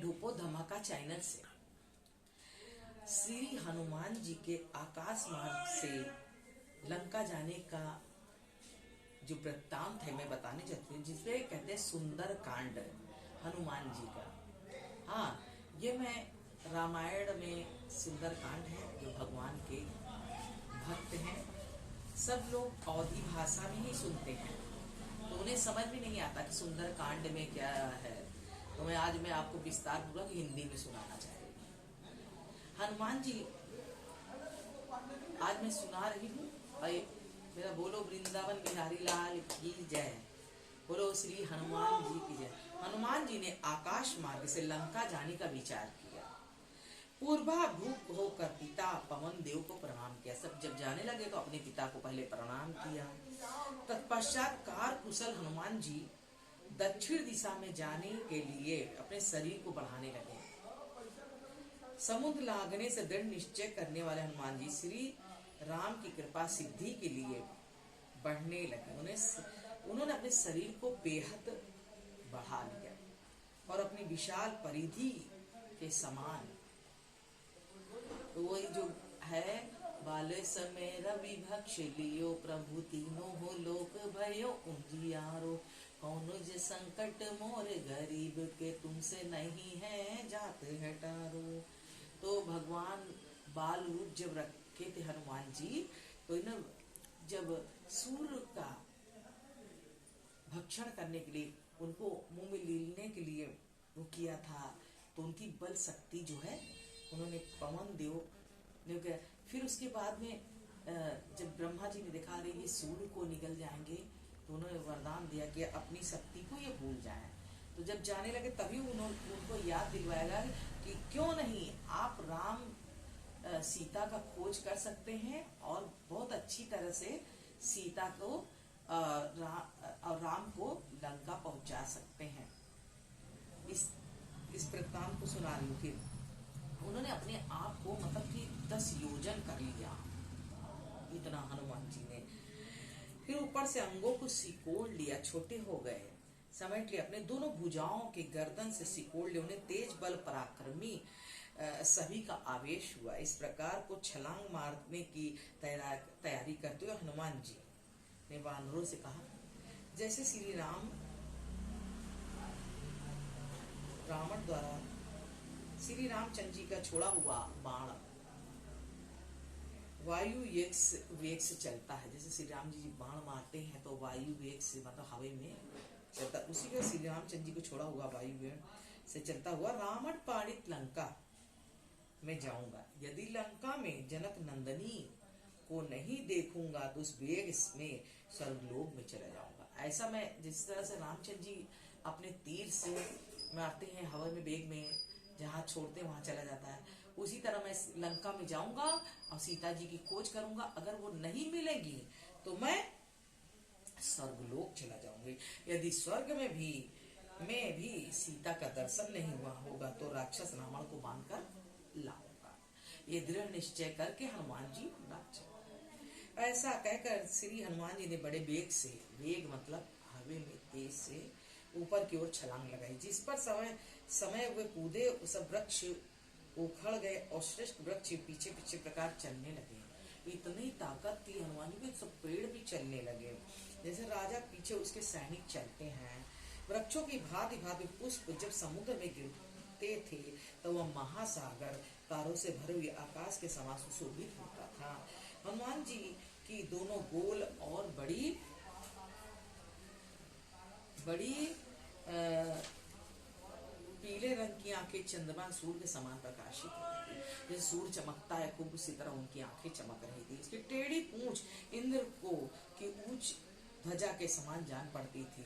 ढोपो धमाका चैनल से श्री हनुमान जी के आकाश मार्ग से लंका जाने का जो वृत्तांत है मैं बताने चाहती हूँ, जिसपे कहते हैं सुंदर कांड हनुमान जी का। हाँ, ये मैं रामायण में सुंदर कांड है जो भगवान के भक्त हैं। सब लोग अवधी भाषा में ही सुनते हैं तो उन्हें समझ में नहीं आता कि सुंदर कांड में क्या है। तो मैं आज आपको विस्तार पूर्वक हिंदी में सुनाना चाह रही हूँ। हनुमान जी आज मैं सुना रही हूँ। मेरा बोलो वृंदावन बिहारी लाल की जय, बोलो श्री हनुमान जी की जय। हनुमान जी ने आकाश मार्ग से लंका जाने का विचार किया। पूर्वाभूत होकर पिता पवन देव को प्रणाम किया। सब जब जाने लगे तो अपने पिता को पहले प्रणाम किया। तत्पश्चात कार कुशल हनुमान जी दक्षिण दिशा में जाने के लिए अपने शरीर को बढ़ाने लगे। समुद्र लागने से दृढ़ निश्चय करने वाले हनुमान जी श्री राम की कृपा सिद्धि के लिए बढ़ने लगे। उन्होंने अपने शरीर को बेहद बढ़ा लिया और अपनी विशाल परिधि के समान, तो वही जो है, बाले समय रवि भक्ष लियो प्रभु तीनों हो लोक भयो उजियारो, कौन जे संकट मोर गरीब के तुमसे नहीं है जात हटारो। तो भगवान बाल रूप जब रखे थे हनुमान जी, तो न जब सूर्य का भक्षण करने के लिए उनको मुंह में लीलने के लिए वो किया था, तो उनकी बल शक्ति जो है उन्होंने पवन देव ने। फिर उसके बाद में जब ब्रह्मा जी ने देखा रहे ये सूर्य को निगल जाएंगे, तो उन्होंने वरदान दिया कि अपनी शक्ति को ये भूल जाएं। तो जब जाने लगे तभी उनको याद दिलवाएगा कि क्यों नहीं आप राम सीता का खोज कर सकते हैं और बहुत अच्छी तरह से सीता को राम को लंका पहुंचा सकते हैं। इस वृत्तांत को सुना रही हूँ। फिर उन्होंने अपने आप को मतलब कि 10 योजन कर लिया, इतना हनुमान जी ने। फिर ऊपर से अंगों को सिकोड़ लिया, छोटे हो गए, समेट लिया। अपने दोनों भुजाओं के गर्दन से सिकोड़ लिया। उन्हें तेज बल पराक्रमी सभी का आवेश हुआ। इस प्रकार को छलांग मारने की तैयारी करते हुए हनुमान जी ने वानरों से कहा, जैसे श्री रावण द्वारा श्री रामचंद्र जी का छोड़ा हुआ बाण वायु वेग से चलता है। जैसे श्री राम जी बाण मारते हैं तो वायु वेग से मतलब हवा में चलता, उसी का श्री रामचंद्र जी को छोड़ा हुआ वायु वेग से चलता हुआ रावण पाणित लंका में जाऊंगा। यदि लंका में जनक नंदनी को नहीं देखूंगा तो उस वेग में स्वर्गलोक में चला जाऊंगा। ऐसा मैं जिस तरह से रामचंद्र जी अपने तीर से मारते हैं हवा में वेग में, जहाँ छोड़ते वहां चला जाता है, उसी तरह मैं लंका में जाऊंगा और सीता जी की खोज करूंगा। अगर वो नहीं मिलेगी तो मैं स्वर्गलोक चला जाऊंगी। यदि स्वर्ग में भी सीता का दर्शन नहीं हुआ होगा तो राक्षस रावण को बांधकर लाऊंगा। ये दृढ़ निश्चय करके हनुमान जी ऐसा कहकर श्री हनुमान जी ने बड़े वेग मतलब हवे में तेज से ऊपर की ओर छलांग लगाई। जिस पर समय वे कूदे, सब वृक्ष उखड़ गए और श्रेष्ठ वृक्ष पीछे पीछे प्रकार चलने लगे। इतनी ताकत थी हनुमान जी को, सब पेड़ भी चलने लगे जैसे राजा पीछे उसके सैनिक चलते हैं। वृक्षों की भांति भांति पुष्प जब समुद्र में गिरते थे तो वह महासागर तारों से भरे हुए आकाश के समान सुशोभित होता था। हनुमान जी की दोनों गोल और बड़ी पीले रंग की आंखें चंद्रमा सूर्य के समान प्रकाशित होती थी। जैसे सूर्य चमकता है खूब, उसी तरह उनकी आंखें चमक रही थी। उसकी टेढ़ी पूंछ इंद्र की ऊंच ध्वजा के समान जान पड़ती थी।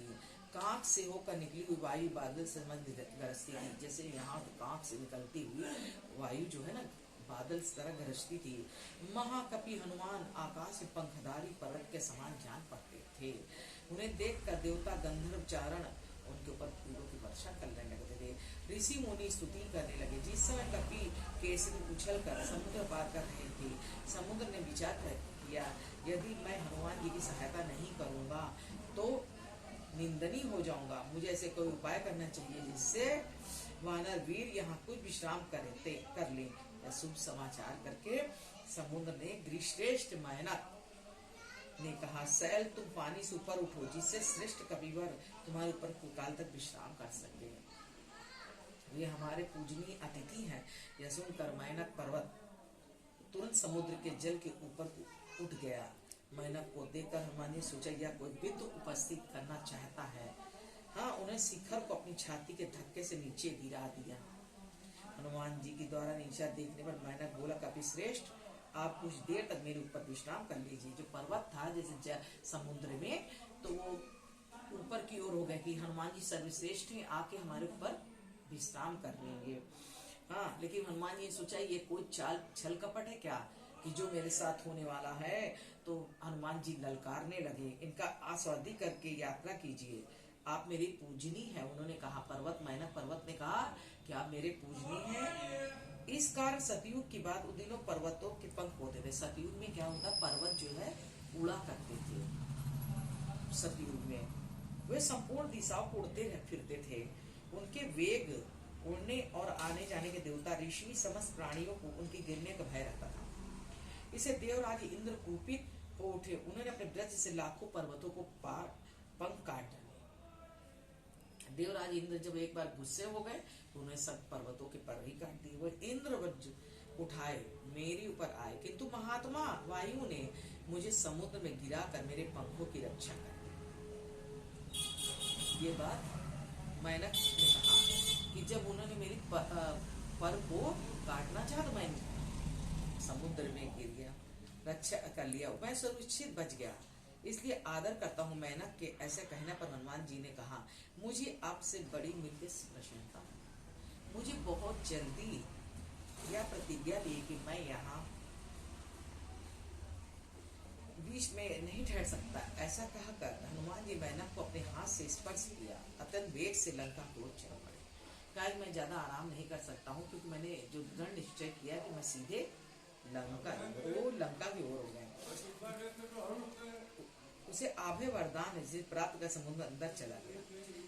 कांख से होकर निकली हुई वायु बादल से गरजती थी। जैसे यहाँ कांख से निकलती हुई वायु जो है ना, बादल की तरह गरजती थी। महाकपि हनुमान आकाश में पंखधारी पर्वत के समान जान पड़ते थे। उन्हें देखकर देवता गंधर्व चारण उनके ऊपर फूलों की वर्षा करने लगते थे। ऋषि मुनि स्तुति करने लगे। जिस समय कपि केसरी उछल कर समुद्र पार कर रहे थे, समुद्र ने विचार किया, यदि मैं हनुमान जी की सहायता नहीं करूंगा तो निंदनीय हो जाऊंगा। मुझे ऐसे कोई उपाय करना चाहिए जिससे वानर वीर यहाँ कुछ विश्राम कर ले। यह शुभ समाचार करके समुद्र ने गिरिश्रेष्ठ मेहनत ने कहा, सैल तुम पानी से ऊपर उठो, जिससे श्रेष्ठ कपिवर तुम्हारे ऊपर काल तक विश्राम कर सके। वे हमारे पूजनीय अतिथि हैं। यह सुनकर मेनक पर्वत तुरंत समुद्र के जल के ऊपर उठ गया। मेनक को देखकर हनुमान ने सोचा, यह कोई विद्य उपस्थित करना चाहता है। हाँ, उन्हें शिखर को अपनी छाती के धक्के से नीचे गिरा दिया। हनुमान जी के द्वारा नीचे देखने पर मेनक बोला, कपि श्रेष्ठ, आप कुछ देर तक मेरे ऊपर विश्राम कर लीजिए। जो पर्वत था जैसे समुद्र में, तो वो ऊपर की ओर हो गया कि हनुमान जी सर्वश्रेष्ठ हैं, आके हमारे ऊपर विश्राम कर लेंगे। हाँ, लेकिन हनुमान जी ने सोचा ये कोई चाल छल कपट है क्या, कि जो मेरे साथ होने वाला है। तो हनुमान जी ललकारने लगे, इनका आस्वादी करके यात्रा कीजिए, आप मेरी पूजनी है। उन्होंने कहा, पर्वत मेनक पर्वत ने कहा कि आप मेरे पूजनी हैं। इस कारण सतयुग की बात, उन दिनों पर्वतों के पंख होते थे। सतयुग में क्या होता, पर्वत जो है उड़ा करते थे। सतयुग में वे संपूर्ण दिशाओं को उड़ते फिरते थे। उनके वेग, उड़ने और आने जाने के देवता ऋषि समस्त प्राणियों को उनके गिरने का भय रहता था। इसे देवराज इंद्र कुपित हो उठे। उन्होंने अपने वज्र से लाखों पर्वतों को पंख काट डाले। देवराज इंद्र जब एक बार गुस्से हो गए तो उन्हें सब पर्वतों के पर ही काट दिए। वो इंद्र वज्र उठाए मेरे ऊपर आए, किंतु महात्मा वायु ने मुझे समुद्र में गिराकर मेरे पंखों की रक्षा कर दी। ये बात मेनक ने कहा कि जब उन्होंने मेरी पर को काटना चाहा तो मैं समुद्र में गिर गया, रक्षा कर लिया, मैं सुरक्षित बच गया, इसलिए आदर करता हूँ। मेनक के ऐसे कहने पर हनुमान जी ने कहा, मुझे आपसे बड़ी मिलकर प्रसन्नता है। मुझे बहुत जल्दी यह प्रतिज्ञा ली कि मैं यहाँ बीच में नहीं ठहर सकता। ऐसा कहकर हनुमान जी मेनक को अपने हाथ से स्पर्श किया। अत्यंत वेग से लंका की ओर चल पड़े। कहा, मैं ज्यादा आराम नहीं कर सकता हूँ, क्योंकि मैंने जो दृढ़ निश्चय किया कि मैं सीधे लंका की ओर हो गए। उसे आभे वरदान जिसे प्राप्त कर समुद्र अंदर चला गया।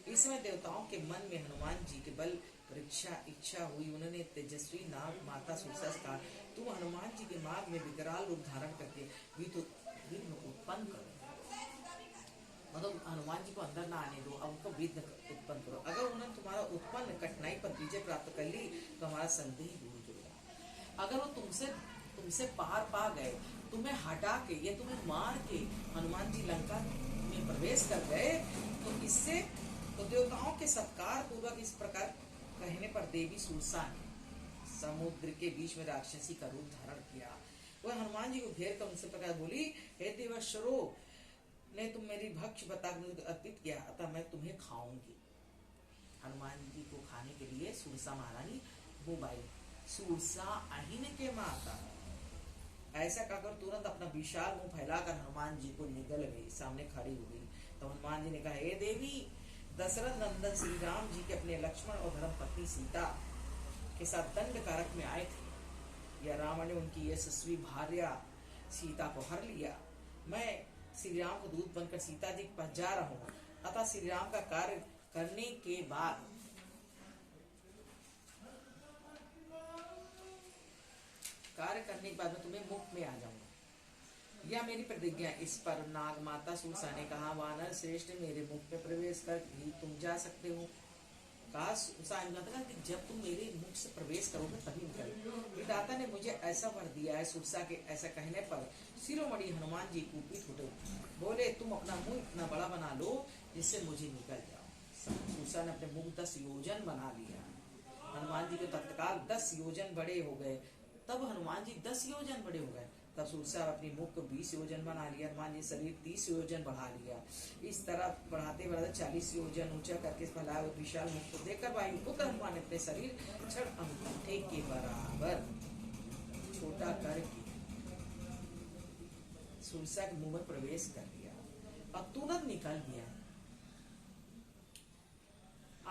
इस समय देवताओं के मन में हनुमान जी के बल परीक्षा इच्छा हुई। उन्होंने तेजस्वी नाग माता सुरसा से कहा, तुम हनुमान जी के मार्ग में विकराल रूप धारण करके विघ्न उत्पन्न करो। मतलब हनुमान जी को अंदर ना आने दो, अब उनको विघ्न उत्पन्न करो। अगर उन्होंने तुम्हारा उत्पन्न कठिनाई पर विजय प्राप्त कर ली तो हमारा संदेह दूर हो जाएगा। अगर वो तुमसे पार पा गए, तुम्हें हटा के या तुम्हें मार के हनुमान जी लंका में प्रवेश कर गए, तो इससे तो देवताओं के सत्कार पूर्वक इस प्रकार कहने पर देवी सुरसा ने समुद्र के बीच में राक्षसी का रूप धारण किया। वह हनुमान जी को घेर कर उनसे प्रकार बोली, हे देवेश्वरो ने तुम मेरी भक्ष बता मुझे अर्पित किया, अतः मैं तुम्हें खाऊंगी। हनुमान जी को खाने के लिए सुरसा महारानी वो आई। सुरसा अहिन के माता ऐसा कहकर तुरंत अपना विशाल मुंह फैलाकर हनुमान जी को निगल गई, सामने खड़ी हो गई। तो हनुमान जी ने कहा, हे देवी, दशरथ नंदन श्री राम जी के अपने लक्ष्मण और धर्म पत्नी सीता के साथ दंड कारक में आए थे। या रावण ने उनकी यशस्वी भार्या सीता को हर लिया। मैं श्री राम को दूत बनकर सीता जी के पास जा रहा हूँ, अतः श्री राम का कार्य करने के बाद मैं तुम्हें मुख में आ जाऊंगा, यह मेरी प्रतिज्ञा। इस पर नाग माता सुरसा ने कहा, वानर श्रेष्ठ, मेरे मुख में प्रवेश कर ही तुम जा सकते हो। कहा कि जब तुम मेरे मुख से प्रवेश करोगे तभी निकलो। विधाता ने मुझे ऐसा वर दिया है। सुरसा के ऐसा कहने पर शिरोमणि हनुमान जी कुपित उठे, बोले, तुम अपना मुंह इतना बड़ा बना लो जिससे मुझे निकल जाओ। सुरसा ने अपने मुख 10 योजन बना लिया। हनुमान जी के तत्काल 10 योजन बड़े हो गए। तब हनुमान जी 10 योजन बड़े हो गए। तब सुरसा अपनी मुख को 20 योजन बना लिया। हनुमान जी शरीर 30 योजन बढ़ा लिया। इस तरह बढ़ाते बढ़ाते 40 योजन ऊंचा करके फैलाए हुए विशाल मुख को देखकर वायुपुत्र हनुमान ने अपने शरीर क्षण अंगूठे के बराबर छोटा करके सुरसा के मुंह में प्रवेश कर दिया और तुरंत निकल गया।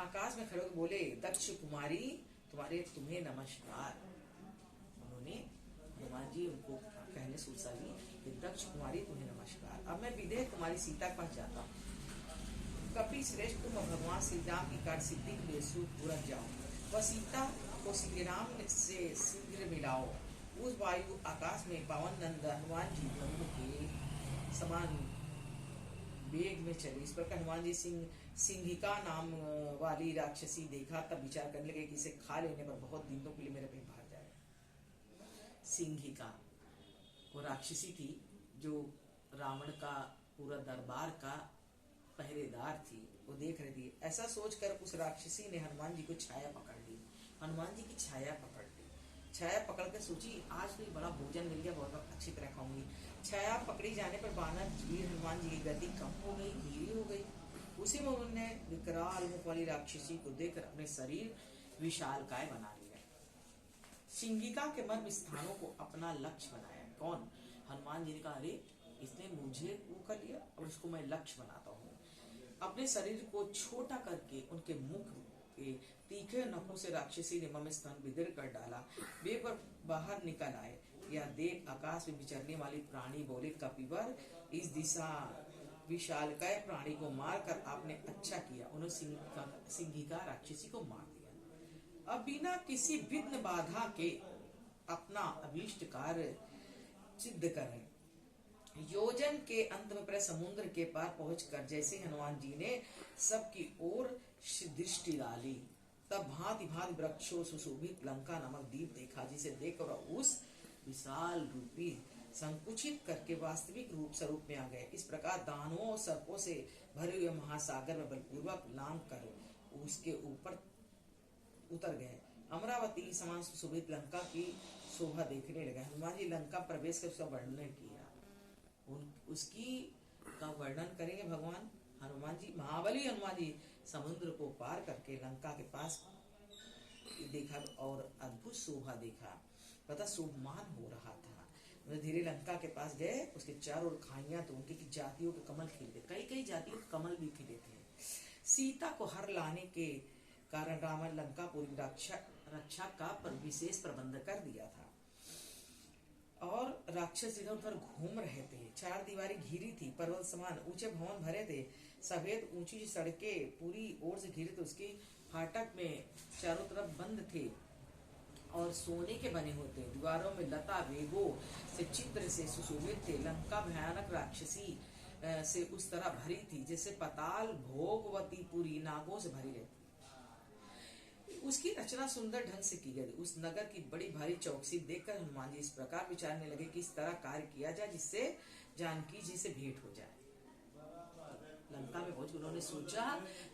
आकाश में खड़े होकर बोले, दक्ष कुमारी तुम्हें नमस्कार। उन्होंने हनुमान जी उनको कहने सुरसा जी कि दक्ष कुमारी तुम्हें नमस्कार। अब मैं विदेह कुमारी सीता के पास जाता हूँ। कपि श्रेष्ठ, तुम भगवान श्री राम की कार्य सिद्धि के लिए सूत पूरक जाओ। वह सीता को श्री राम से शीघ्र मिलाओ। उस वायु आकाश में पवन नंद हनुमान जी गरुड़ के समान वेग में चले। इस प्रकार हनुमान जी सिंहिका नाम वाली राक्षसी देखा, तब विचार करने लगे कि इसे खा लेने पर बहुत दिनों के लिए मेरा पेट भर जाएगा। सिंहिका वो राक्षसी थी जो रावण का पूरा दरबार का पहरेदार थी, वो देख रही थी। ऐसा सोचकर उस राक्षसी ने हनुमान जी को छाया पकड़ ली, हनुमान जी की छाया पकड़ ली। छाया पकड़ कर सोची आज तो बड़ा भोजन मिल गया, बहुत अच्छी तरह खाऊंगी। छाया पकड़ी जाने पर बानर वीर हनुमान जी की गति कम हो गई, धीरे हो गई। उसी में उन्होंने विकराल मुख वाली राक्षसी को देखकर अपने शरीर विशालकाय बना लिया। सिंहिका के मर्म स्थानों को अपना लक्ष्य बनाया। कौन? हनुमान जी ने कहा अरे इसने मुझे वो कर लिया और इसको मैं लक्ष्य बनाता हूँ। अपने शरीर को छोटा करके उनके मुख के तीखे नखों से राक्षसी ने मम स्थान बिदर कर डाला। वे पर बाहर निकल आए। यह देख आकाश में विचरने वाली प्राणी बोले, कपिवर इस दिशा विशालकाय प्राणी को मारकर आपने अच्छा किया। उन्होंने सिंहिका राक्षसी को मार दिया। अब बिना किसी विघ्न बाधा के अपना अभीष्ट कार्य सिद्ध करें। योजन के अंत में पूरे समुद्र के पार पहुंचकर जैसे हनुमान जी ने सबकी ओर दृष्टि डाली, तब भांति भांति वृक्षों सुशोभित लंका नामक द्वीप देखा, जिसे देखकर उस विशाल रूपी संकुचित करके वास्तविक रूप स्वरूप में आ गए। इस प्रकार दानवों और सर्पों से भरे हुए महासागर में बलपूर्वक लांग कर उसके ऊपर उतर गए। अमरावती समान सुशोभित लंका की शोभा देखने लगे। हनुमान जी लंका प्रवेश कर उसका वर्णन किया। उसकी का वर्णन करेंगे भगवान हनुमान जी। महाबली हनुमान जी समुद्र को पार करके लंका के पास देखा और अद्भुत शोभा देखा, पता शोभमान हो रहा था। धीरे लंका के पास गए, उसके चारों ओर खाइयां तो उनकी जातियों के कमल खिलते, कई कई जातियों के कमल भी खिले थे। सीता को हर लाने के कारण रावण लंकापुरी रक्षा का विशेष प्रबंध कर दिया था और राक्षस इधर उधर घूम रहे थे। चार दीवारी घिरी थी, पर्वत समान ऊंचे भवन भरे थे, सफेद ऊंची सड़कें पूरी ओर से घिरे थे। उसके फाटक में चारों तरफ बंद थे और सोने के बने होते। दीवारों में लता वेगों से चित्र से सुशोभित थे। लंका भयानक राक्षसी से उस तरह भरी थी जैसे पाताल भोगवती पूरी नागों से भरी रहती। उसकी रचना सुंदर ढंग से की गई। उस नगर की बड़ी भारी चौकसी देखकर हनुमान जी इस प्रकार विचारने लगे कि इस तरह कार्य किया जाए जिससे जानकी जी से भेंट हो जाए। लंका में पहुंच उन्होंने सोचा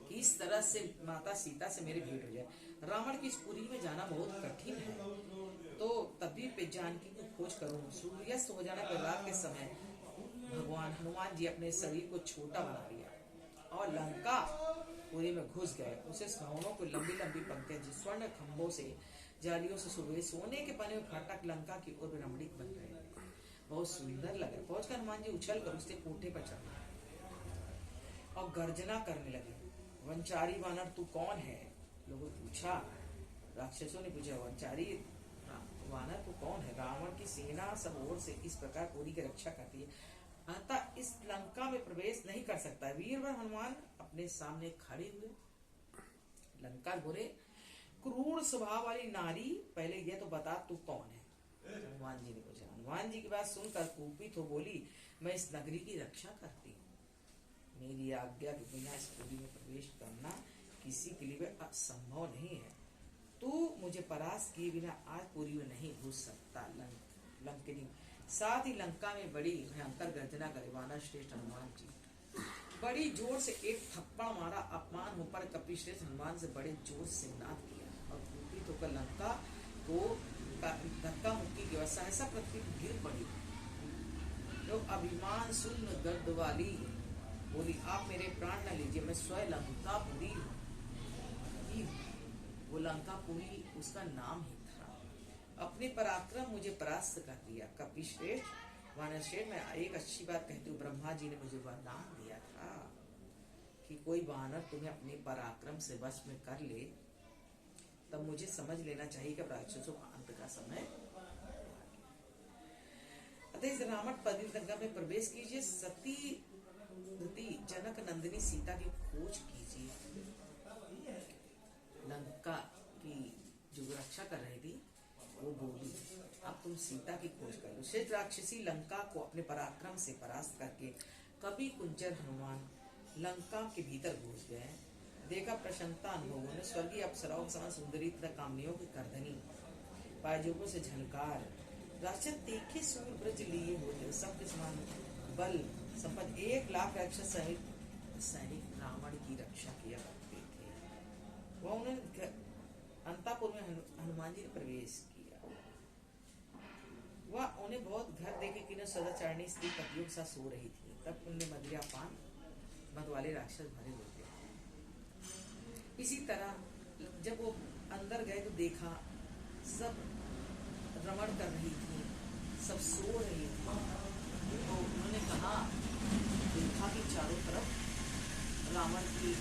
कि इस तरह से माता सीता से मेरी भेंट हो जाए। रावण की इस पुरी में जाना बहुत कठिन है, तो तभी पे जानकी की खोज करूं। सूर्यास्त हो जाने पर रात के समय भगवान हनुमान जी अपने शरीर को छोटा बना लिया और लंका पुरी में घुस गए। उसे भवनों को लंबी लंबी पंक्तियां स्वर्ण खंभों से जालियों से सुबह सोने के बने हुए फाटक लंका की ओर रमणीक बन रहे, बहुत सुंदर लगे। पहुंचकर हनुमान जी उछल कर उसके कोठे पर चढ़े और गर्जना करने लगे, वंचारी वानर तू कौन है? लोगों ने पूछा, राक्षसों ने पूछा वंचारी वानर तू कौन है? रावण की सेना सब ओर से इस प्रकार पुरी की रक्षा करती है, अतः इस लंका में प्रवेश नहीं कर सकता। वीरवर हनुमान अपने सामने खड़े हुए। लंका बोले, क्रूर स्वभाव वाली नारी, पहले ये तो बता तू कौन है? हनुमान जी ने पूछा। हनुमान जी की बात सुनकर कुपित हो बोली, मैं इस नगरी की रक्षा करती हूँ, मेरी आज्ञा के बिना इस पुरी में प्रवेश करना किसी के लिए असंभव नहीं है। तू मुझे परास्त किए बिना आज पुरी में नहीं घुस सकता। लंकिनी साथ ही लंका में बड़ी भयंकर गर्जना करे। वानर श्रेष्ठ हनुमान जी बड़ी जोर से एक थप्पड़ मारा। अपमान होकर कपि श्रेष्ठ हनुमान से बड़े जोर से नाद किया और कुपित होकर लंका को धक्का मुक्की की अवस्था ऐसा पृथ्वी गिर पड़ी। जो अभिमान शून्य गर्द वाली बोली, आप मेरे प्राण न लीजिए, मैं स्वयं लंकापुरी हूँ। वो लंकापुरी उसका नाम ही था। अपने पराक्रम मुझे परास्त कर दिया। कपिश्रेष्ठ वानरश्रेष्ठ, मैं एक अच्छी बात कहती हूँ, ब्रह्मा जी ने मुझे वरदान दिया था कि कोई वानर तुम्हें अपने पराक्रम से वश में कर ले, तब मुझे समझ लेना चाहिए कि राक्षसों का अंत का समय। अतः रावण पदी लंका में प्रवेश कीजिए, सती जनक नंदिनी सीता की खोज कीजिए। लंका की वो बोली, अब तुम सीता की खोज करो। शेष राक्षसी लंका को अपने पराक्रम से परास्त करके कवि कुंजर हनुमान लंका के भीतर घुस गए। देखा प्रसन्नता अनुभवों ने, स्वर्गीय अप्सराओं के समान सुंदरी तथा कामनियों की करधनी, पायजोबों से झनकार, राक्षस तीखे सूर ब्रज लिए होते, सबके समान बल संपन्न 1,00,000 राक्षस सैनिक रावण की रक्षा किया करते थे। वह उन्हें अंतापुर में हनुमान जी ने प्रवेश किया। वह उन्हें बहुत घर देखे कि सदाचारणी स्त्री पतियों के साथ सो रही थी। तब उनने मदिरा पान मद वाले राक्षस भरे हुए थे। इसी तरह जब वो अंदर गए तो देखा सब रमण कर रही थी, सब सो रही थी। तो उन्होंने कहा, देखा कि चारों तरफ रावण भी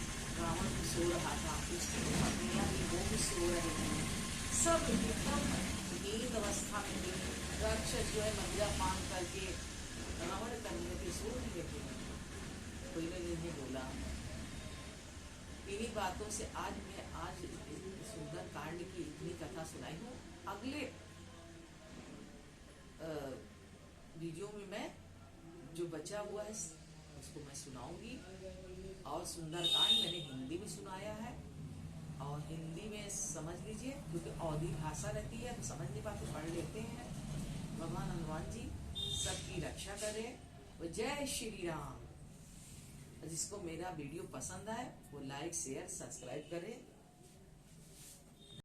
सो रहा था, उसकी पत्नियां भी वो भी सो रहे थे, सब एकदम नींद अवस्था में थे। राक्षस जो है मदिरा पान करके रमण करने लगे, सो रहे थे। कोई ने नहीं बोला। इन्हीं बातों से आज सुंदर कांड की इतनी कथा सुनाई हूँ। अगले वीडियो में मैं जो बचा हुआ है उसको मैं सुनाऊंगी। और सुंदर कांड मैंने हिंदी में सुनाया है, और हिंदी में समझ लीजिए, क्योंकि अवधी भाषा रहती है तो समझ नहीं पाते, पढ़ लेते हैं। भगवान हनुमान जी सबकी रक्षा करें। जय श्री राम। जिसको मेरा वीडियो पसंद आए वो लाइक शेयर सब्सक्राइब करें।